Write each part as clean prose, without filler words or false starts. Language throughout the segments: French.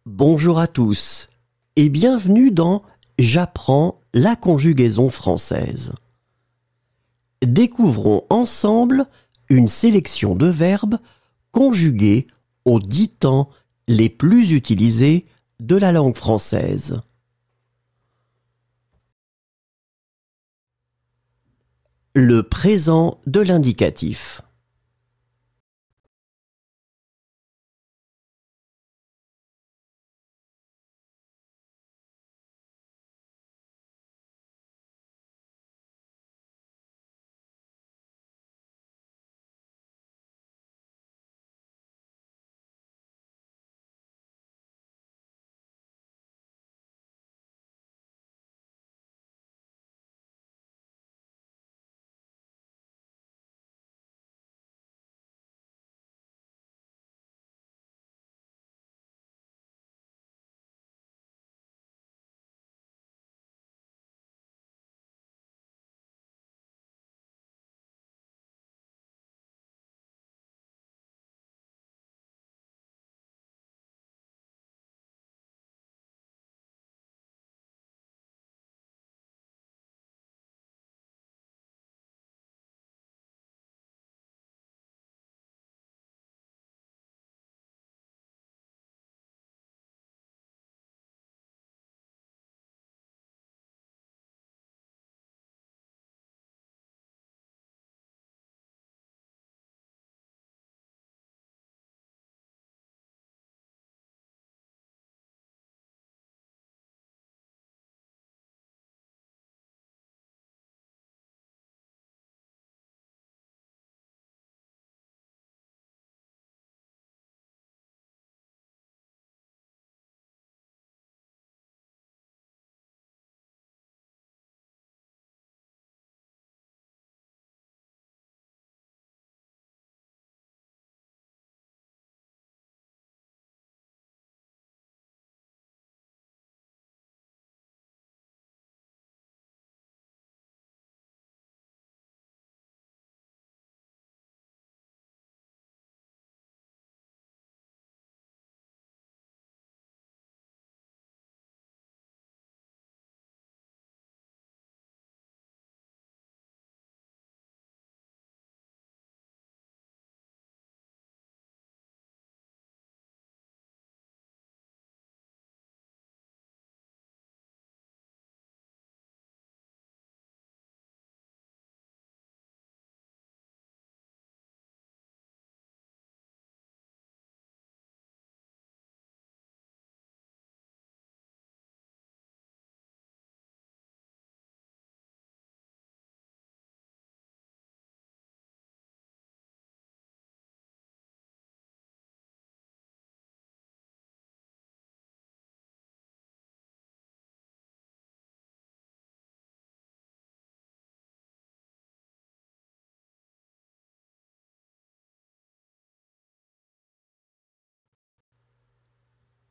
Bonjour à tous et bienvenue dans J'apprends la conjugaison française. Découvrons ensemble une sélection de verbes conjugués aux 10 temps les plus utilisés de la langue française. Le présent de l'indicatif.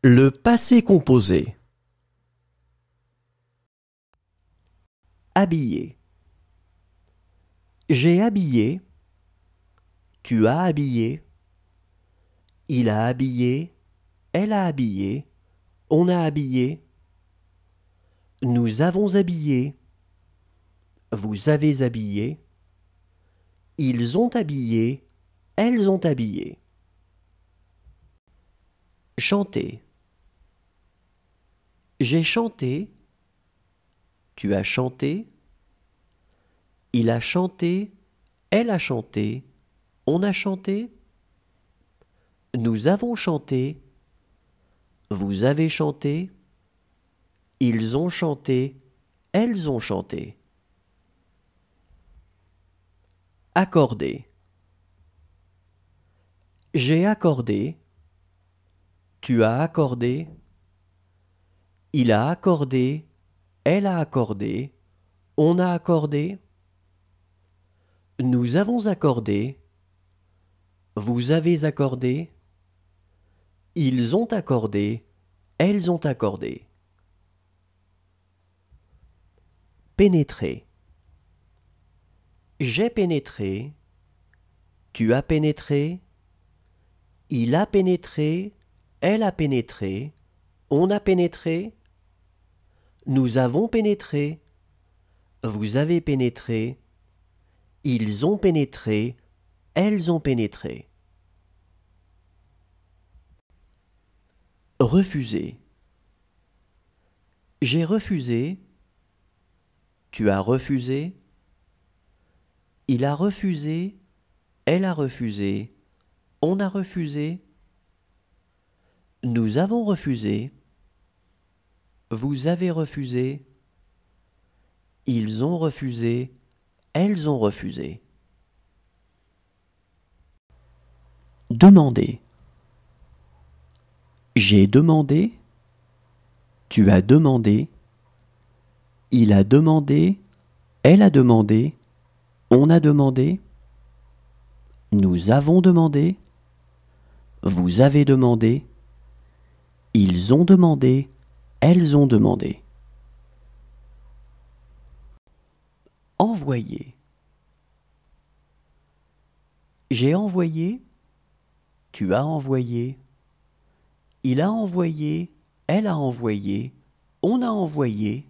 Le passé composé. Habiller. J'ai habillé. Tu as habillé. Il a habillé. Elle a habillé. On a habillé. Nous avons habillé. Vous avez habillé. Ils ont habillé. Elles ont habillé. Chanter. J'ai chanté. Tu as chanté. Il a chanté. Elle a chanté. On a chanté. Nous avons chanté. Vous avez chanté. Ils ont chanté. Elles ont chanté. Accorder. J'ai accordé. Tu as accordé. Il a accordé. Elle a accordé. On a accordé. Nous avons accordé. Vous avez accordé. Ils ont accordé. Elles ont accordé. Pénétrer. J'ai pénétré. Tu as pénétré. Il a pénétré. Elle a pénétré. On a pénétré. Nous avons pénétré. Vous avez pénétré. Ils ont pénétré. Elles ont pénétré. Refuser. J'ai refusé. Tu as refusé. Il a refusé. Elle a refusé. On a refusé. Nous avons refusé. Vous avez refusé. Ils ont refusé. Elles ont refusé. Demander. J'ai demandé. Tu as demandé. Il a demandé. Elle a demandé. On a demandé. Nous avons demandé. Vous avez demandé. Ils ont demandé. Elles ont demandé. Envoyer. J'ai envoyé. Tu as envoyé. Il a envoyé. Elle a envoyé. On a envoyé.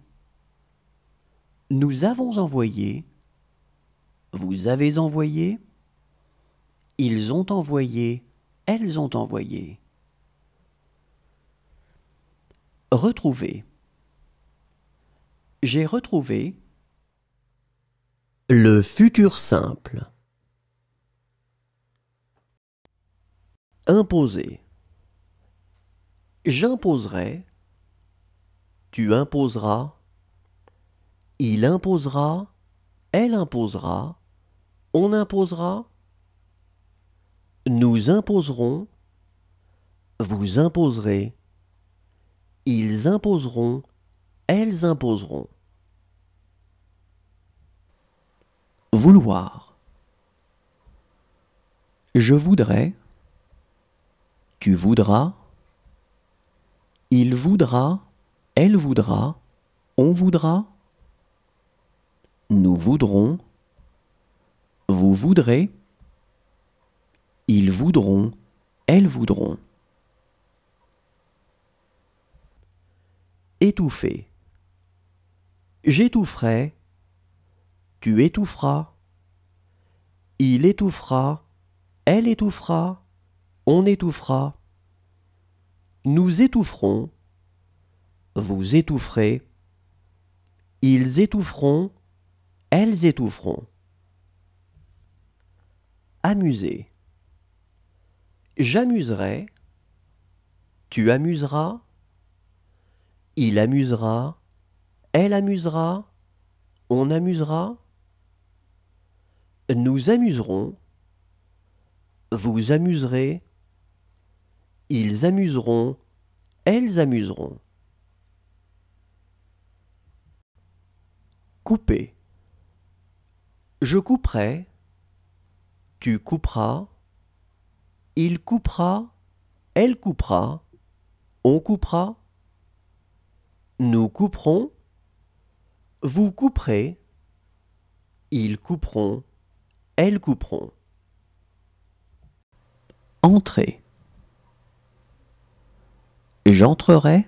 Nous avons envoyé. Vous avez envoyé. Ils ont envoyé. Elles ont envoyé. Retrouver. J'ai retrouvé. Le futur simple. Imposer. J'imposerai. Tu imposeras. Il imposera. Elle imposera. On imposera. Nous imposerons. Vous imposerez. Ils imposeront. Elles imposeront. Vouloir. Je voudrais. Tu voudras. Il voudra. Elle voudra. On voudra. Nous voudrons. Vous voudrez. Ils voudront. Elles voudront. Étouffer. J'étoufferai. Tu étoufferas. Il étouffera. Elle étouffera. On étouffera. Nous étoufferons. Vous étoufferez. Ils étoufferont. Elles étoufferont. Amuser. J'amuserai. Tu amuseras. Il amusera. Elle amusera. On amusera. Nous amuserons. Vous amuserez. Ils amuseront. Elles amuseront. Couper. Je couperai. Tu couperas. Il coupera. Elle coupera. On coupera. Nous couperons. Vous couperez. Ils couperont. Elles couperont. Entrer. J'entrerai.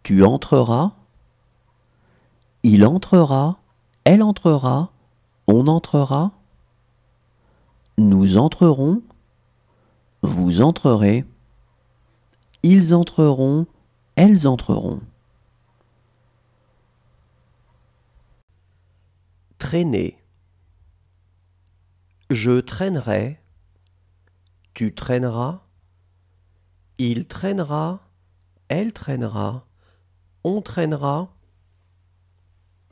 Tu entreras. Il entrera. Elle entrera. On entrera. Nous entrerons. Vous entrerez. Ils entreront. Elles entreront. Traîner. Je traînerai. Tu traîneras. Il traînera. Elle traînera. On traînera.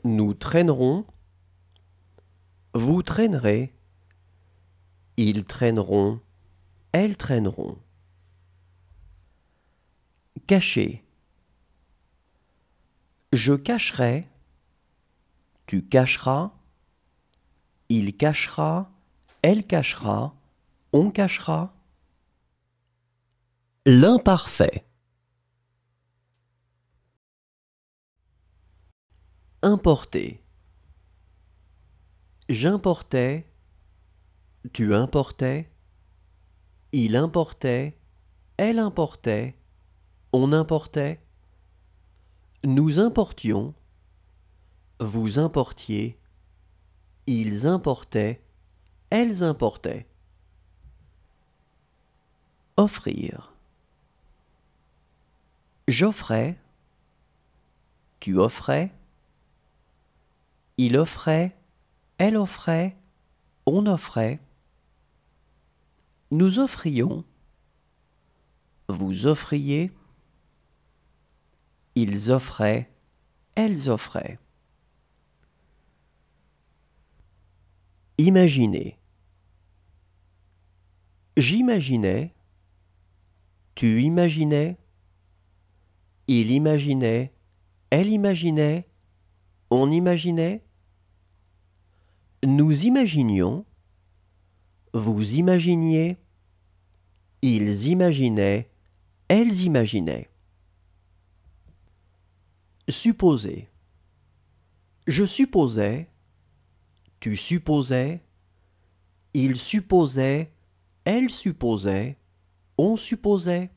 Nous traînerons. Vous traînerez. Ils traîneront. Elles traîneront. Cacher. Je cacherai. Tu cacheras. Il cachera. Elle cachera. On cachera. L'imparfait. Importer. J'importais. Tu importais. Il importait. Elle importait. on importait, nous importions, vous importiez, ils importaient, elles importaient. Offrir. J'offrais, tu offrais, il offrait, elle offrait, on offrait. Nous offrions, vous offriez, ils offraient, elles offraient. Imaginer. J'imaginais, tu imaginais, il imaginait, elle imaginait, on imaginait. Nous imaginions, vous imaginiez, ils imaginaient, elles imaginaient. Supposer. Je supposais, tu supposais, il supposait, elle supposait, on supposait.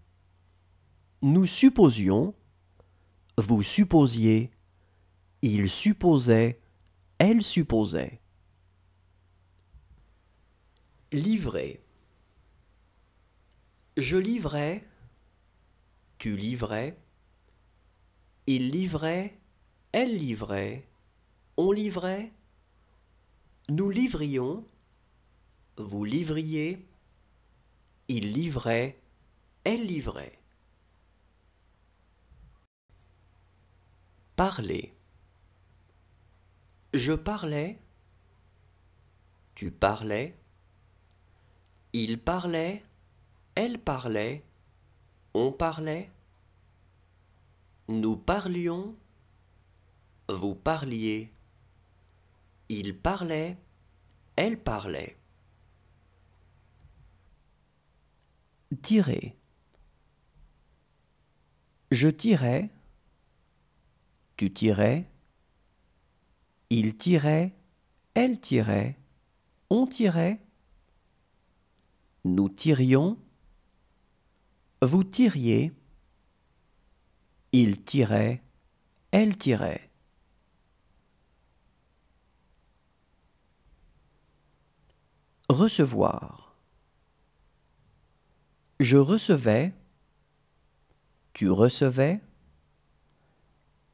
Nous supposions, vous supposiez, il supposait, elle supposait. Livrer. Je livrais, tu livrais, il livrait, elle livrait, on livrait. Nous livrions, vous livriez, il livrait, elle livrait. Parler. Je parlais, tu parlais, il parlait, elle parlait, on parlait. Nous parlions, vous parliez, il parlait, elle parlait. Tirer. Je tirais, tu tirais, il tirait, elle tirait, on tirait. Nous tirions, vous tiriez, il tirait, elle tirait. Recevoir. Je recevais, tu recevais,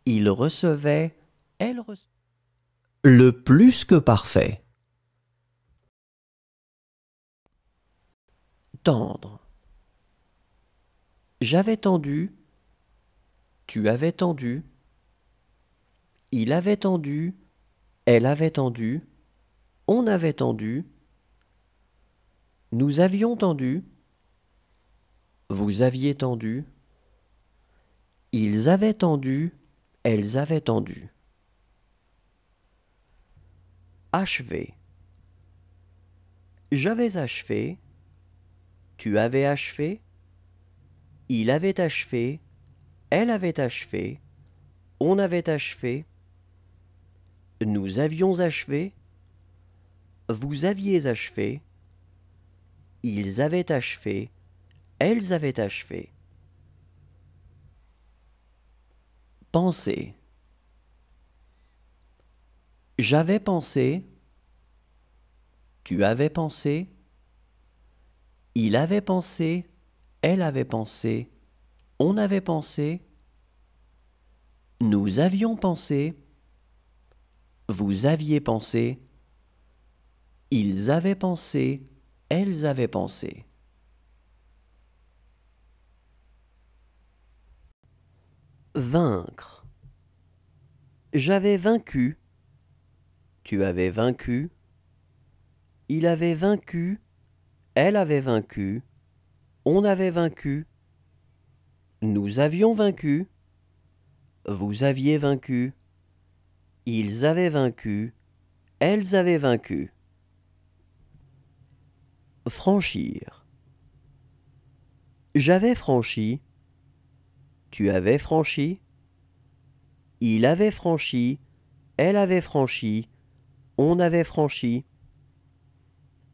il recevait, elle recevait. Le plus que parfait. Tendre. J'avais tendu, tu avais tendu, il avait tendu, elle avait tendu, on avait tendu, nous avions tendu, vous aviez tendu, ils avaient tendu, elles avaient tendu. Achever. J'avais achevé, tu avais achevé, il avait achevé, elle avait achevé, on avait achevé, nous avions achevé, vous aviez achevé, ils avaient achevé, elles avaient achevé. Penser. J'avais pensé, tu avais pensé, il avait pensé, elle avait pensé, on avait pensé, nous avions pensé, vous aviez pensé, ils avaient pensé, elles avaient pensé. Vaincre. J'avais vaincu, tu avais vaincu, il avait vaincu, elle avait vaincu, on avait vaincu, nous avions vaincu, vous aviez vaincu, ils avaient vaincu, elles avaient vaincu. Franchir. J'avais franchi, tu avais franchi, il avait franchi, elle avait franchi, on avait franchi,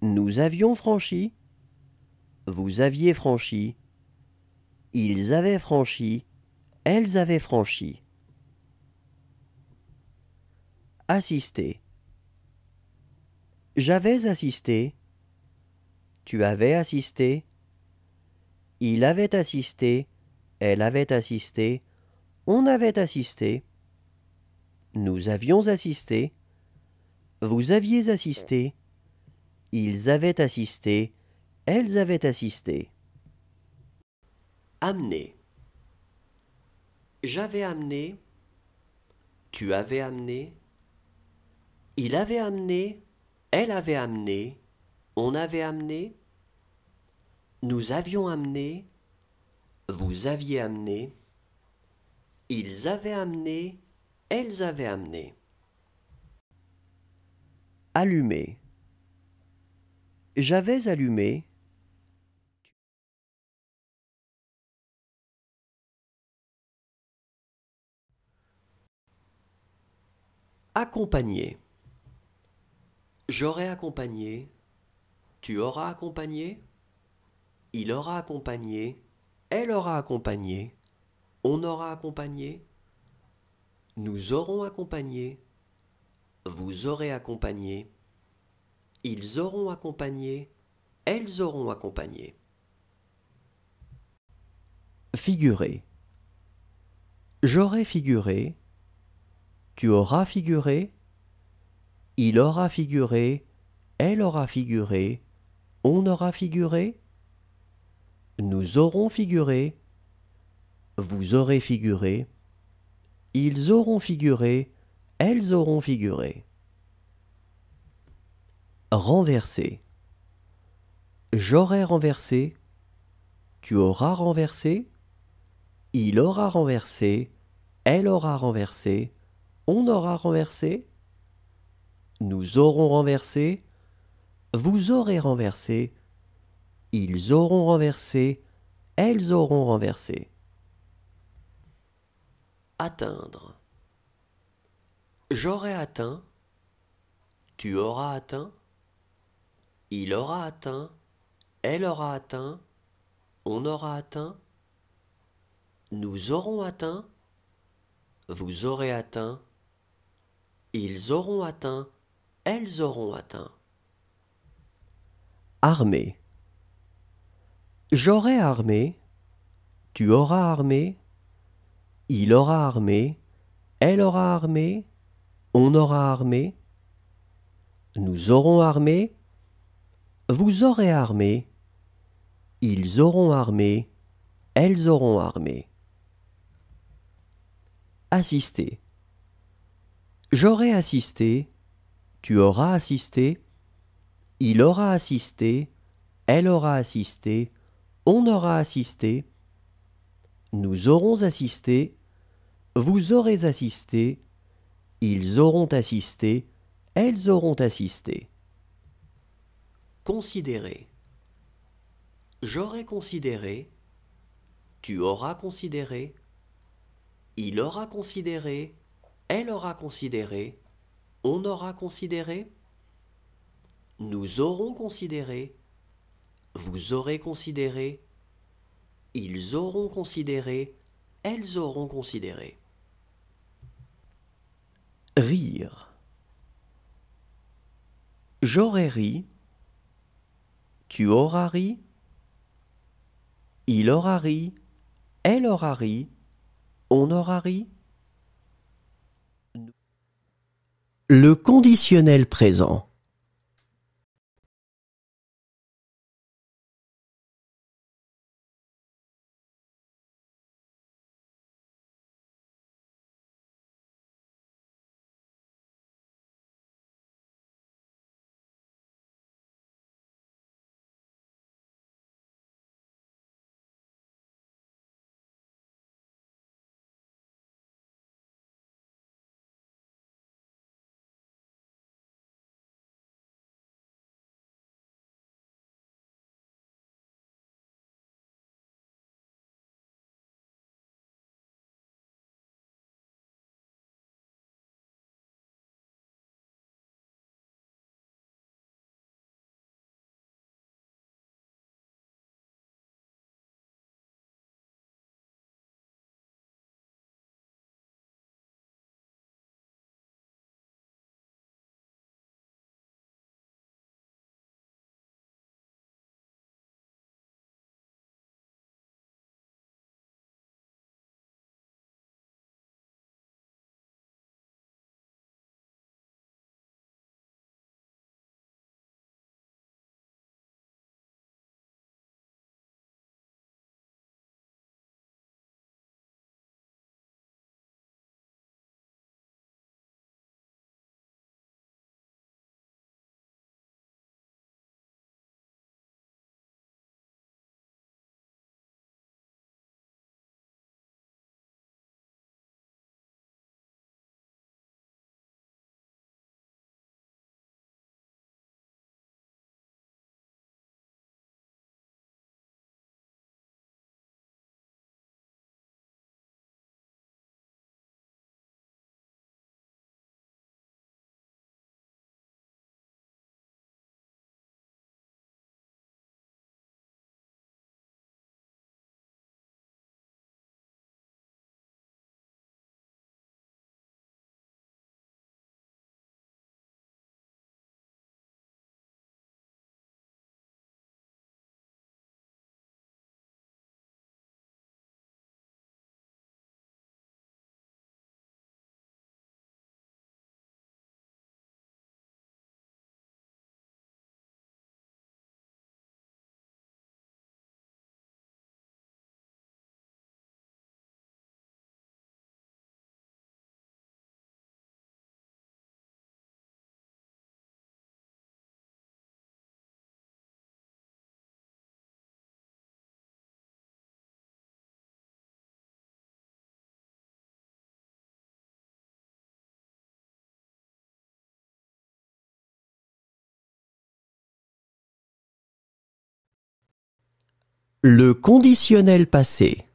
nous avions franchi, vous aviez franchi, Ils avaient franchi, elles avaient franchi. Assister. J'avais assisté. Tu avais assisté. Il avait assisté. Elle avait assisté. On avait assisté. Nous avions assisté. Vous aviez assisté. Ils avaient assisté. Elles avaient assisté. Amener. J'avais amené. Tu avais amené. Il avait amené. Elle avait amené. On avait amené. Nous avions amené. Vous aviez amené. Ils avaient amené. Elles avaient amené. Allumer. J'avais allumé. Accompagner. J'aurais accompagné. Tu auras accompagné. Il aura accompagné. Elle aura accompagné. On aura accompagné. Nous aurons accompagné. Vous aurez accompagné. Ils auront accompagné. Elles auront accompagné. Figurer. J'aurai figuré. Tu auras figuré. Il aura figuré. Elle aura figuré. On aura figuré. Nous aurons figuré. Vous aurez figuré. Ils auront figuré. Elles auront figuré. Renverser. J'aurai renversé. Tu auras renversé. Il aura renversé. Elle aura renversé. On aura renversé. Nous aurons renversé. Vous aurez renversé. Ils auront renversé. Elles auront renversé. Atteindre. J'aurai atteint. Tu auras atteint. Il aura atteint. Elle aura atteint. On aura atteint. Nous aurons atteint. Vous aurez atteint. Ils auront atteint. Elles auront atteint. Armé. J'aurai armé. Tu auras armé. Il aura armé. Elle aura armé. On aura armé. Nous aurons armé. Vous aurez armé. Ils auront armé. Elles auront armé. Assister. J'aurai assisté. Tu auras assisté. Il aura assisté. Elle aura assisté. On aura assisté. Nous aurons assisté. Vous aurez assisté. Ils auront assisté. Elles auront assisté. Considérer. J'aurai considéré. Tu auras considéré. Il aura considéré. Elle aura considéré. On aura considéré. Nous aurons considéré. Vous aurez considéré. Ils auront considéré. Elles auront considéré. Rire. J'aurai ri. Tu auras ri. Il aura ri. Elle aura ri. On aura ri. Le conditionnel présent. Le conditionnel passé.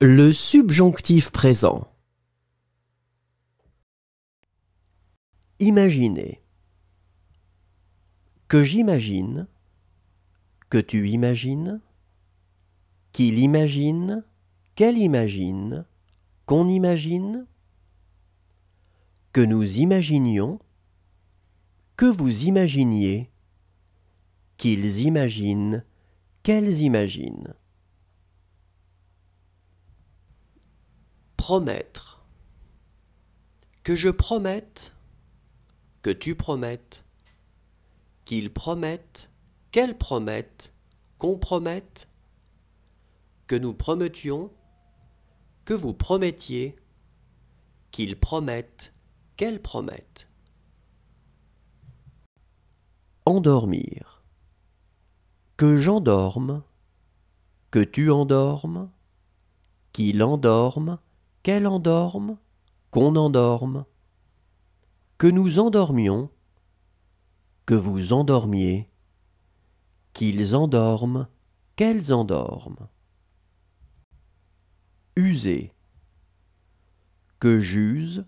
Le subjonctif présent. Imaginez. Que j'imagine, que tu imagines, qu'il imagine, qu'elle imagine, qu'on imagine, que nous imaginions, que vous imaginiez, qu'ils imaginent, qu'elles imaginent. Promettre. Que je promette, que tu promettes, qu'ils promettent, qu'elles promettent, qu'on promette, que nous promettions, que vous promettiez, qu'ils promettent, qu'elles promettent. Endormir. Que j'endorme, que tu endormes, qu'il endorme, qu'elle endorme, qu'on endorme, que nous endormions, que vous endormiez, qu'ils endorment, qu'elles endorment. User. Que j'use,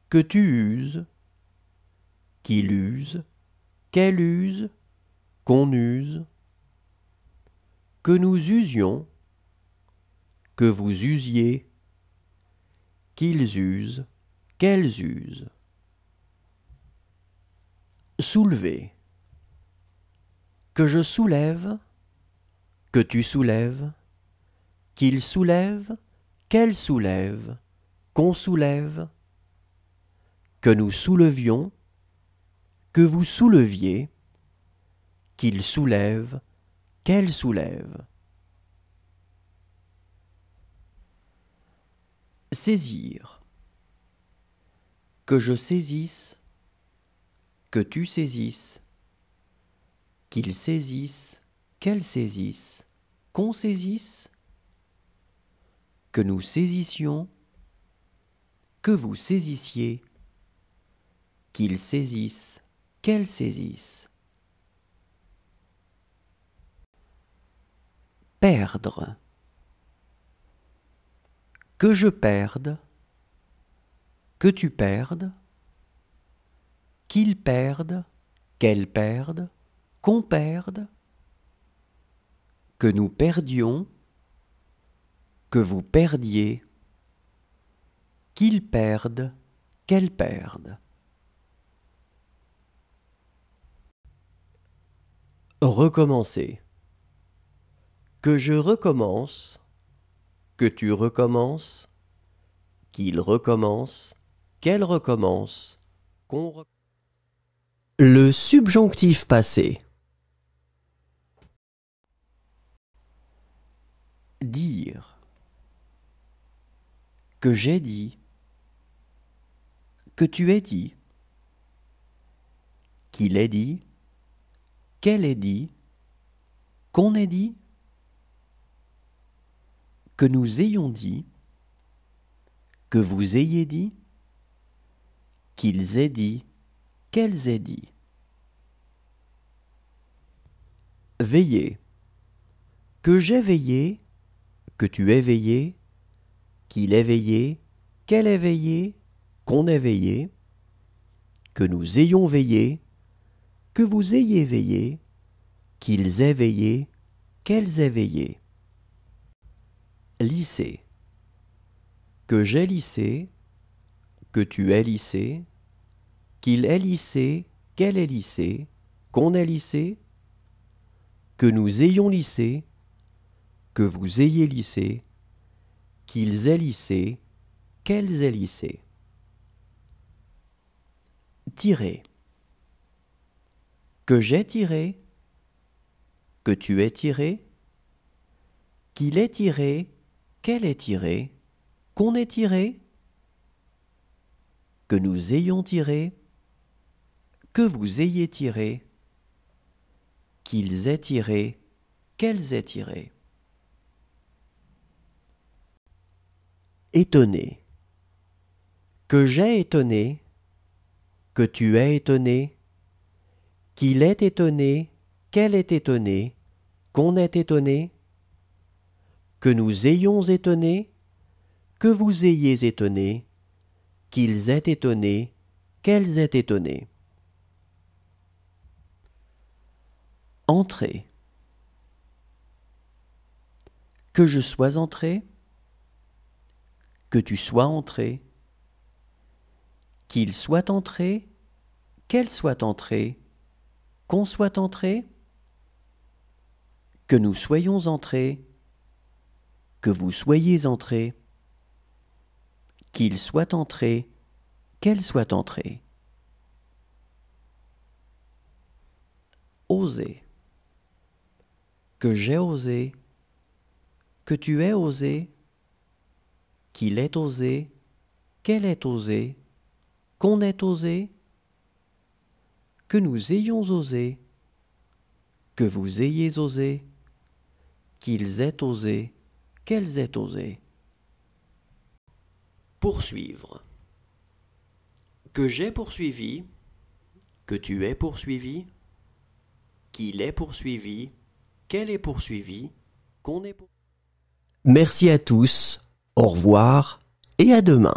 que tu uses, qu'il use, qu'elle use, qu'on use, que nous usions, que vous usiez, qu'ils usent, qu'elles usent. Soulever. Que je soulève, que tu soulèves, qu'il soulève, qu'elle soulève, qu'on soulève, que nous soulevions, que vous souleviez, qu'il soulève, qu'elle soulève. Saisir. Que je saisisse, que tu saisisses, qu'il saisisse, qu'elle saisisse, qu'on saisisse, que nous saisissions, que vous saisissiez, qu'il saisisse, qu'elle saisisse. Perdre. Que je perde, que tu perdes, qu'il perde, qu'elle perde, qu'on perde, que nous perdions, que vous perdiez, qu'il perde, qu'elle perde. Recommencer. Que je recommence, que tu recommences, qu'il recommence, qu'elle recommence, qu'on recommence. Le subjonctif passé. Dire. Que j'ai dit, que tu aies dit, qu'il ait dit, qu'elle ait dit, qu'on ait dit, que nous ayons dit, que vous ayez dit, qu'ils aient dit, qu'elles aient dit. Veiller. Que j'ai veillé, que tu aies veillé, qu'il ait veillé, qu'elle ait veillé, qu'on ait veillé, que nous ayons veillé, que vous ayez veillé, qu'ils aient veillé, qu'elles aient veillé. Lisser. Que j'ai lissé, que tu aies lissé, qu'il ait lissé, qu'elle ait lissé, qu'on ait lissé, que nous ayons lissé, que vous ayez lissé, qu'ils aient lissé, qu'elles aient lissé. Tirer. Que j'ai tiré, que tu aies tiré, qu'il ait tiré, qu'elle ait tiré, qu'on ait tiré, que nous ayons tiré, que vous ayez tiré, qu'ils aient tiré, qu'elles aient tiré. Étonné. Que j'ai étonné, que tu aies étonné, qu'il ait étonné, qu'elle ait étonné, qu'on ait étonné, que nous ayons étonné, que vous ayez étonné, qu'ils aient étonné, qu'elles aient étonné. Entrer. Que je sois entré, que tu sois entré, qu'il soit entré, qu'elle soit entrée, qu'on soit entré, que nous soyons entrés, que vous soyez entrés, qu'il soit entré, qu'elle soit entrée. Oser. Que j'ai osé, que tu aies osé, qu'il ait osé, qu'elle ait osé, qu'on ait osé, que nous ayons osé, que vous ayez osé, qu'ils aient osé, qu'elles aient osé. Poursuivre. Que j'ai poursuivi, que tu aies poursuivi, qu'il ait poursuivi, qu'elle ait poursuivi, qu'on ait poursuivi. Merci à tous, au revoir et à demain.